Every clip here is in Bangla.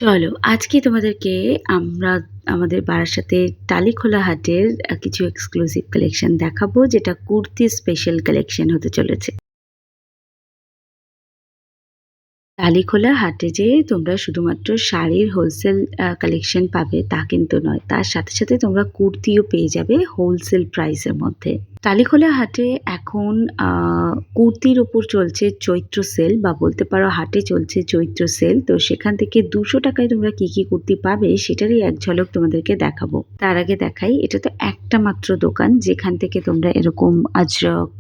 চলো আজকে তোমাদেরকে আমরা আমাদের বারাসাতের টালিখোলা হাটের কিছু এক্সক্লুসিভ কালেকশন দেখাবো, যেটা কুর্তি স্পেশাল কালেকশন হতে চলেছে। টালিখোলা হাটে যে তোমরা শুধুমাত্র শাড়ির হোলসেল কালেকশন পাবে তা কিন্তু নয়, তার সাথে সাথে তোমরা কুর্তিও পেয়ে যাবে হোলসেল প্রাইসের মধ্যে। টালিখোলা হাটে এখন কুর্তির ওপর চলছে চৈত্র সেল, বা বলতে পারো হাটে চলছে চৈত্র সেল। তো সেখান থেকে 200 টাকায় তোমরা কি কি কুর্তি পাবে সেটারই এক ঝলক তোমাদেরকে দেখাবো। তার আগে দেখাই, এটা তো একটা মাত্র দোকান যেখান থেকে তোমরা এরকম আজরক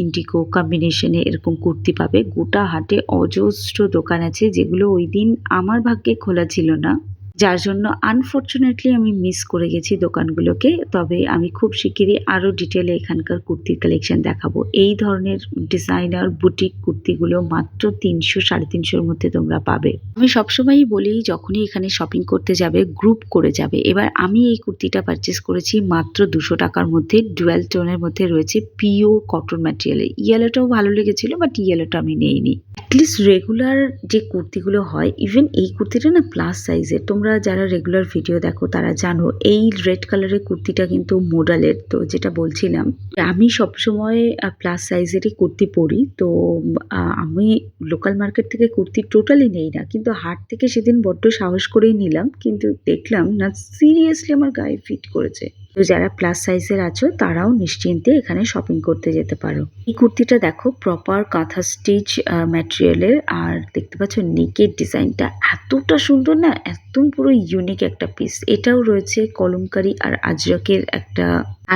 ইন্ডিগো কম্বিনেশনে এরকম কুর্তি পাবে। গোটা হাটে অজস্র দোকান আছে যেগুলো ওই দিন আমার ভাগ্যে খোলা ছিল না, যার জন্য আনফরচুনেটলি আমি মিস করে গেছি দোকানগুলোকে। তবে আমি খুব শিগগিরই আরও ডিটেলে এখানকার কুর্তির কালেকশন দেখাবো। এই ধরনের ডিজাইনার বুটিক কুর্তিগুলো মাত্র 300-350-র মধ্যে তোমরা পাবে। আমি সবসময়ই বলি যখনই এখানে শপিং করতে যাবে গ্রুপ করে যাবে। এবার আমি এই কুর্তিটা পারচেস করেছি মাত্র 200 টাকার মধ্যে, ডুয়াল টোনের মধ্যে রয়েছে, পিওর কটন ম্যাটেরিয়ালে। ইয়েলোটাও ভালো লেগেছিল, বাট ইয়েলোটা আমি নেইনি। অ্যাটলিস্ট রেগুলার যে কুর্তিগুলো হয়, ইভেন এই কুর্তিটা না প্লাস সাইজের। তোমরা যারা রেগুলার ভিডিও দেখো তারা জানো এই রেড কালারের কুর্তিটা কিন্তু মোডালের। তো যেটা বলছিলাম, আমি সবসময় প্লাস সাইজেরই কুর্তি পরি। তো আমি লোকাল মার্কেট থেকে কুর্তি টোটালি নেই না, কিন্তু হাট থেকে সেদিন বড্ড সাহস করেই নিলাম, কিন্তু দেখলাম না সিরিয়াসলি আমার গায়ে ফিট করেছে। তো যারা প্লাস সাইজের আছো তারাও নিশ্চিন্তে এখানে শপিং করতে যেতে পারো। এই কুর্তিটা দেখো প্রপার কাঁথা স্টিচ ম্যাটেরিয়ালের, আর দেখতে পাচ্ছ নেকের ডিজাইনটা এতটা সুন্দর না, একদম পুরো ইউনিক একটা পিস। এটাও রয়েছে কলমকারি আর আজরকের একটা,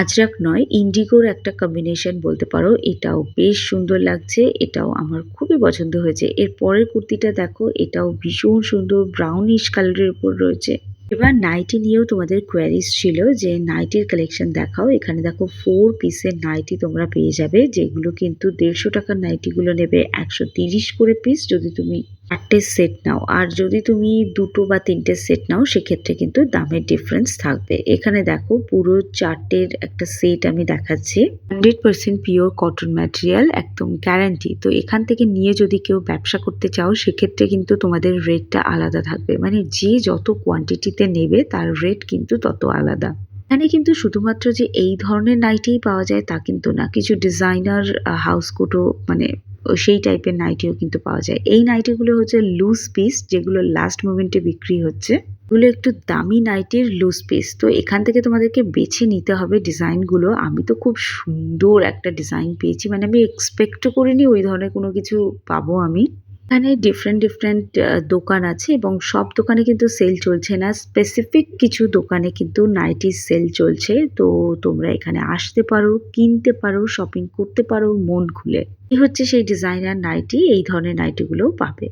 আজরাক নয় ইন্ডিগোর একটা কম্বিনেশন বলতে পারো। এটাও বেশ সুন্দর লাগছে, এটাও আমার খুবই পছন্দ হয়েছে। এর পরের কুর্তিটা দেখো, এটাও ভীষণ সুন্দর, ব্রাউনিশ কালারের উপর রয়েছে। এবার নাইটি নিয়েও তোমাদের কোয়ারিজ ছিল যে নাইটির কালেকশন দেখাও। এখানে দেখো 4 পিসের নাইটি তোমরা পেয়ে যাবে, যেগুলো কিন্তু 150 টাকার নাইটিগুলো নেবে 130 করে পিস যদি তুমি 4টে সেট নাও। আর যদি তুমি 2টো বা 3টে সেট নাও সেক্ষেত্রে কিন্তু দামের ডিফারেন্স থাকবে। এখানে দেখো পুরো 4টের একটা সেট আমি দেখাচ্ছি। 100% পিওর কটন ম্যাটেরিয়াল, একদম গ্যারান্টি। তো এখান থেকে নিয়ে যদি কেউ ব্যবসা করতে চাও সেক্ষেত্রে কিন্তু তোমাদের রেটটা আলাদা থাকবে, মানে যে যত কোয়ান্টিটিতে নেবে তার রেট কিন্তু তত আলাদা। এখানে কিন্তু শুধুমাত্র যে এই ধরনের নাইটিই পাওয়া যায় তা কিন্তু না, কিছু ডিজাইনার হাউস কোটও মানে সেই টাইপের নাইটিও কিন্তু পাওয়া যায়। এই নাইটিগুলো হচ্ছে লুজ পিস, যেগুলো লাস্ট মোমেন্টে বিক্রি হচ্ছে। এগুলো একটু দামি নাইটির লুজ পিস। তো এখান থেকে তোমাদেরকে বেছে নিতে হবে ডিজাইনগুলো। আমি তো খুব সুন্দর একটা ডিজাইন পেয়েছি, মানে আমি এক্সপেক্টও করিনি ওই ধরনের কোনো কিছু পাবো আমি। এখানে ডিফারেন্ট ডিফারেন্ট দোকান আছে এবং সব দোকানে কিন্তু সেল চলছে না, স্পেসিফিক কিছু দোকানে কিন্তু নাইটি সেল চলছে। তো তোমরা এখানে আসতে পারো, কিনতে পারো, শপিং করতে পারো মন খুলে। এই হচ্ছে সেই ডিজাইনার নাইটি, এই ধরনের নাইটিগুলোও পাবে।